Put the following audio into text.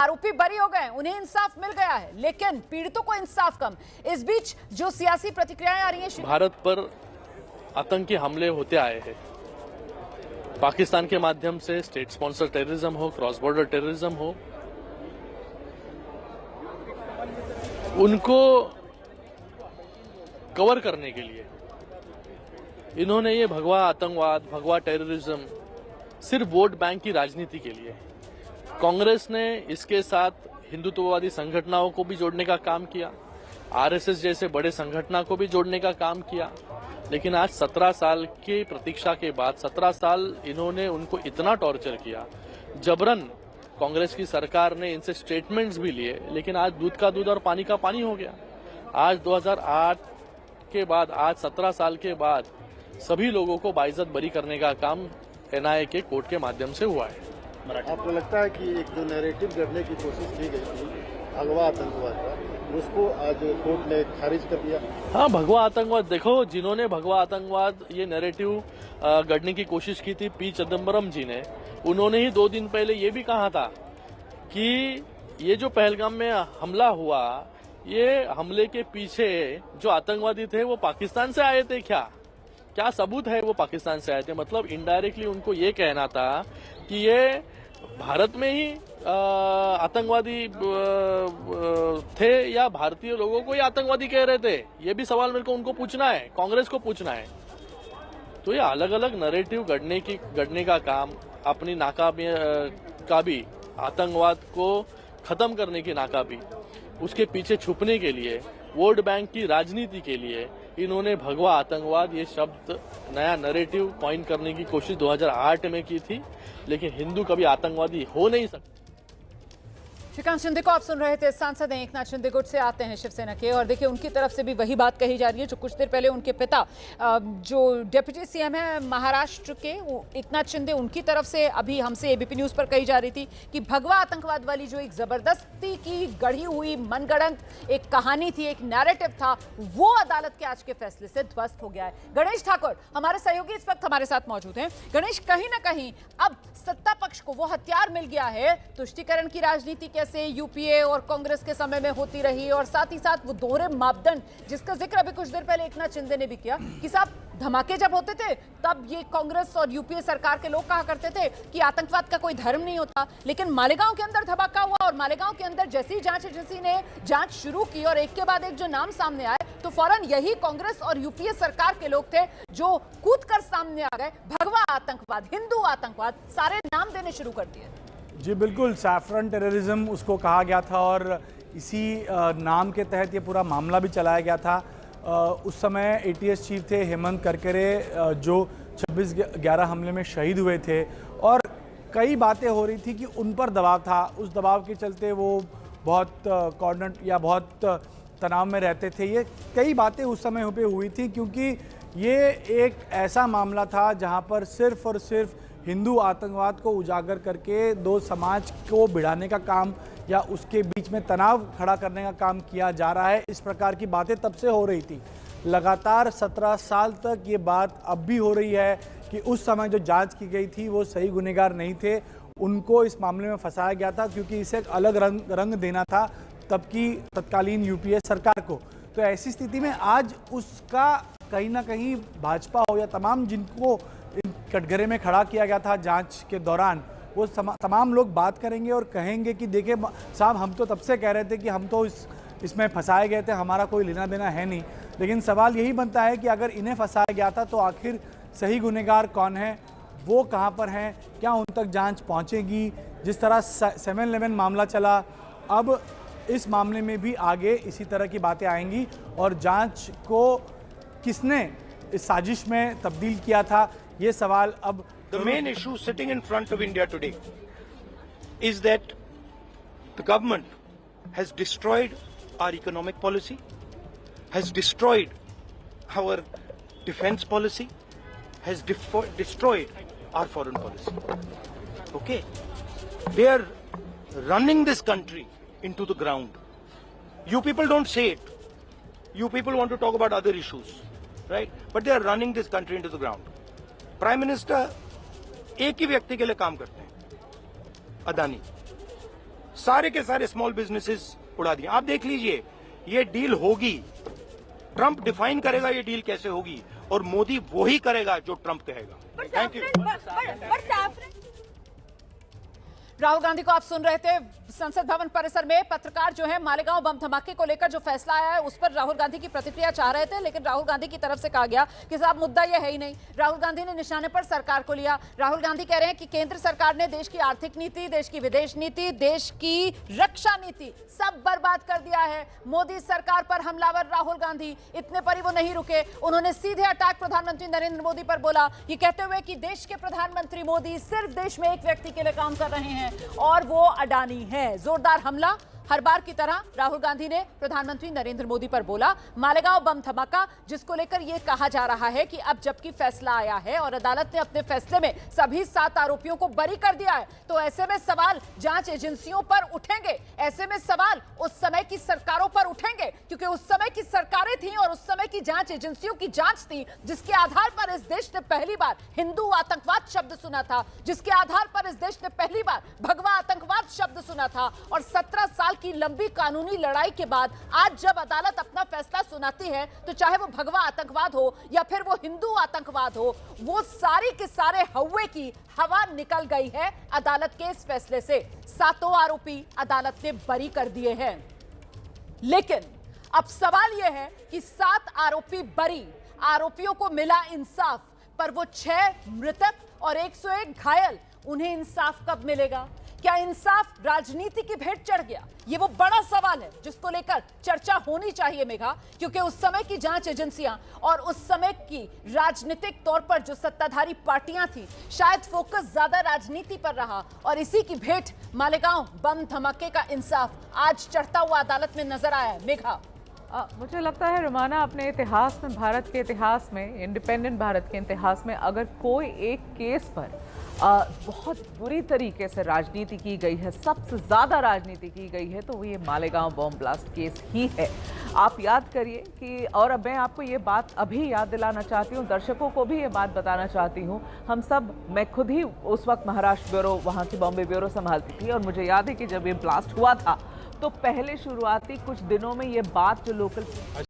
आरोपी बरी हो गए, उन्हें इंसाफ मिल गया है, लेकिन पीड़ितों को इंसाफ कम। इस बीच जो सियासी प्रतिक्रियाएं आ रही हैं, भारत पर आतंकी हमले होते आए हैं। पाकिस्तान के माध्यम से स्टेट स्पॉन्सर टेररिज्म हो, क्रॉस बॉर्डर टेररिज्म हो, उनको कवर करने के लिए इन्होंने ये भगवा आतंकवाद, भगवा टेररिज्म सिर्फ वोट बैंक की राजनीति के लिए, कांग्रेस ने इसके साथ हिंदुत्ववादी संगठनों को भी जोड़ने का काम किया, आरएसएस जैसे बड़े संगठनों को भी जोड़ने का काम किया। लेकिन आज 17 साल की प्रतीक्षा के बाद 17 साल इन्होंने उनको इतना टॉर्चर किया, जबरन कांग्रेस की सरकार ने इनसे स्टेटमेंट्स भी लिए, लेकिन आज दूध का दूध और पानी का पानी हो गया। आज 2008 के बाद, आज 17 साल के बाद सभी लोगों को बाइज्जत बरी करने का काम एनआईए के कोर्ट के माध्यम से हुआ है। आपको लगता है कि एक जो नैरेटिव गढ़ने की कोशिश की गई थी भगवा आतंकवाद का, उसको आज कोर्ट ने खारिज कर दिया? हाँ, भगवा आतंकवाद, देखो जिन्होंने भगवा आतंकवाद ये नैरेटिव गढ़ने की कोशिश की थी, पी चिदम्बरम जी ने, उन्होंने ही 2 दिन पहले ये भी कहा था कि ये जो पहलगाम में हमला हुआ, ये हमले के पीछे जो आतंकवादी थे वो पाकिस्तान से आए थे। क्या सबूत है वो पाकिस्तान से आए थे? मतलब इनडायरेक्टली उनको ये कहना था कि ये भारत में ही आतंकवादी थे या भारतीय लोगों को ही आतंकवादी कह रहे थे। ये भी सवाल मेरे को उनको पूछना है, कांग्रेस को पूछना है। तो ये अलग अलग नैरेटिव गढ़ने का काम, अपनी नाकामी का भी, आतंकवाद को खत्म करने की नाकामी, उसके पीछे छुपने के लिए, वोट बैंक की राजनीति के लिए इन्होंने भगवा आतंकवाद ये शब्द, नया नैरेटिव कॉइन करने की कोशिश 2008 में की थी, लेकिन हिंदू कभी आतंकवादी हो नहीं सकते। श्रीकांत शिंदे को आप सुन रहे थे। सांसद हैं एकनाथ शिंदे गुट से आते हैं शिवसेना के, और देखिए उनकी तरफ से भी वही बात कही जा रही है जो कुछ देर पहले उनके पिता जो डिप्टी सीएम है महाराष्ट्र के एकनाथ शिंदे, उनकी तरफ से अभी हमसे एबीपी न्यूज पर कही जा रही थी कि भगवा आतंकवाद वाली जो एक जबरदस्ती की गढ़ी हुई मनगढ़ंत एक कहानी थी, एक नैरेटिव था, वो अदालत के आज के फैसले से ध्वस्त हो गया है। गणेश ठाकुर हमारे सहयोगी इस वक्त हमारे साथ मौजूद हैं। गणेश, कहीं ना कहीं अब सत्ता पक्ष को वो हथियार मिल गया है, तुष्टीकरण की राजनीति कैसे यूपीए और कांग्रेस के समय में होती रही, और साथ ही साथ वो दोहरे मापदंड जिसका जिक्र अभी कुछ देर पहले एकनाथ शिंदे ने भी किया कि साहब धमाके जब होते थे तब ये कांग्रेस और यूपीए सरकार के लोग कहा करते थे कि आतंकवाद का कोई धर्म नहीं होता, लेकिन मालेगांव के अंदर धमाका हुआ और मालेगांव के अंदर जैसी जांच एजेंसी ने जांच शुरू की और एक के बाद एक जो नाम सामने आए, तो फौरन यही कांग्रेस और यूपीए सरकार के लोग थे जो कूदकर सामने आ गए, भगवा आतंकवाद, हिंदू आतंकवाद, सारे नाम देने शुरू कर दिए। जी बिल्कुल, सैफरन टेररिज्म उसको कहा गया था और इसी नाम के तहत ये पूरा मामला भी चलाया गया था। उस समय एटीएस चीफ थे हेमंत करकरे, जो 26/11 हमले में शहीद हुए थे, और कई बातें हो रही थी कि उन पर दबाव था। उस दबाव के चलते वो बहुत कॉर्नर या बहुत तनाव में रहते थे। ये कई बातें उस समय पे हुई थी क्योंकि ये एक ऐसा मामला था जहाँ पर सिर्फ और सिर्फ हिंदू आतंकवाद को उजागर करके दो समाज को भिड़ाने का काम या उसके बीच में तनाव खड़ा करने का काम किया जा रहा है। इस प्रकार की बातें तब से हो रही थी, लगातार 17 साल तक ये बात अब भी हो रही है कि उस समय जो जांच की गई थी वो सही गुनहगार नहीं थे, उनको इस मामले में फंसाया गया था क्योंकि इसे एक अलग रंग देना था तब की तत्कालीन यूपीए सरकार को। तो ऐसी स्थिति में आज उसका कहीं ना कहीं भाजपा हो या तमाम जिनको कटघरे में खड़ा किया गया था जांच के दौरान, वो तमाम लोग बात करेंगे और कहेंगे कि देखिए साहब, हम तो तब से कह रहे थे कि हम तो इसमें फंसाए गए थे, हमारा कोई लेना देना है नहीं। लेकिन सवाल यही बनता है कि अगर इन्हें फंसाया गया था तो आखिर सही गुनहगार कौन है, वो कहाँ पर हैं, क्या उन तक जांच पहुँचेगी? जिस तरह 7-11 मामला चला, अब इस मामले में भी आगे इसी तरह की बातें आएंगी और जांच को किसने इस साजिश में तब्दील किया था, ये सवाल अब। The main issue sitting in front of India today is that the government has destroyed our economic policy, has destroyed our defense policy, has destroyed our foreign policy. Okay? They are running this country into the ground. You people don't say it. You people want to talk about other issues, right? But they are running this country into the ground. Prime minister एक ही व्यक्ति के लिए काम करते हैं, अदानी। सारे के सारे स्मॉल बिजनेसेस उड़ा दिए। आप देख लीजिए, ये डील होगी, ट्रंप डिफाइन करेगा ये डील कैसे होगी, और मोदी वो ही करेगा जो ट्रंप कहेगा। Thank you. राहुल गांधी को आप सुन रहे थे संसद भवन परिसर में। पत्रकार जो है मालेगांव बम धमाके को लेकर जो फैसला आया है उस पर राहुल गांधी की प्रतिक्रिया चाह रहे थे, लेकिन राहुल गांधी की तरफ से कहा गया कि साहब मुद्दा यह है ही नहीं। राहुल गांधी ने निशाने पर सरकार को लिया। राहुल गांधी कह रहे हैं कि केंद्र सरकार ने देश की आर्थिक नीति, देश की विदेश नीति, देश की रक्षा नीति सब बर्बाद कर दिया है। मोदी सरकार पर हमलावर राहुल गांधी। इतने पर ही वो नहीं रुके, उन्होंने सीधे अटैक प्रधानमंत्री नरेंद्र मोदी पर बोला, ये कहते हुए कि देश के प्रधानमंत्री मोदी सिर्फ देश में एक व्यक्ति के लिए काम कर रहे हैं और वो अडानी है। जोरदार हमला हर बार की तरह राहुल गांधी ने प्रधानमंत्री नरेंद्र मोदी पर बोला। मालेगांव बम धमाका जिसको लेकर यह कहा जा रहा है कि अब जबकि फैसला आया है और अदालत ने अपने फैसले में सभी 7 आरोपियों को बरी कर दिया है, तो ऐसे में सवाल जांच एजेंसियों पर उठेंगे, ऐसे में सवाल उस समय की सरकारों पर उठेंगे, क्योंकि उस समय की सरकारें थी और उस समय की जांच एजेंसियों की जांच थी जिसके आधार पर इस देश ने पहली बार हिंदू आतंकवाद शब्द सुना था, जिसके आधार पर इस देश ने पहली बार भगवा आतंकवाद शब्द सुना था। और 17 साल की लंबी कानूनी लड़ाई के बाद आज जब अदालत अपना फैसला सुनाती है, तो चाहे वो भगवा आतंकवाद हो या फिर वो हिंदू आतंकवाद हो, वो सारी के सारे हवा की हवा निकल गई है अदालत के इस फैसले से। 7 आरोपी अदालत ने बरी कर दिए हैं। लेकिन अब सवाल यह है कि 7 आरोपी बरी, आरोपियों को मिला इंसाफ, पर वो 6 मृतक और 101 घायल, उन्हें इंसाफ कब मिलेगा? क्या इंसाफ राजनीति की भेंट चढ़ गया? ये वो बड़ा सवाल है जिसको लेकर चर्चा होनी चाहिए मेघा, क्योंकि उस समय की जांच एजेंसियां और उस समय की राजनीतिक तौर पर जो सत्ताधारी पार्टियां थी, शायद फोकस ज्यादा राजनीति पर रहा और इसी की भेंट मालेगांव बम धमाके का इंसाफ आज चढ़ता हुआ अदालत में नजर आया है। मेघा, मुझे लगता है रुमाना, अपने इतिहास में, भारत के इतिहास में, इंडिपेंडेंट भारत के इतिहास में अगर कोई एक केस पर बहुत बुरी तरीके से राजनीति की गई है, सबसे ज़्यादा राजनीति की गई है, तो वो ये मालेगांव बम ब्लास्ट केस ही है। आप याद करिए कि, और अब मैं आपको ये बात अभी याद दिलाना चाहती हूँ, दर्शकों को भी ये बात बताना चाहती हूँ, हम सब, मैं खुद ही उस वक्त महाराष्ट्र ब्यूरो, वहाँ की बॉम्बे ब्यूरो संभालती थी, और मुझे याद है कि जब ये ब्लास्ट हुआ था तो पहले शुरुआती कुछ दिनों में ये बात जो लोकल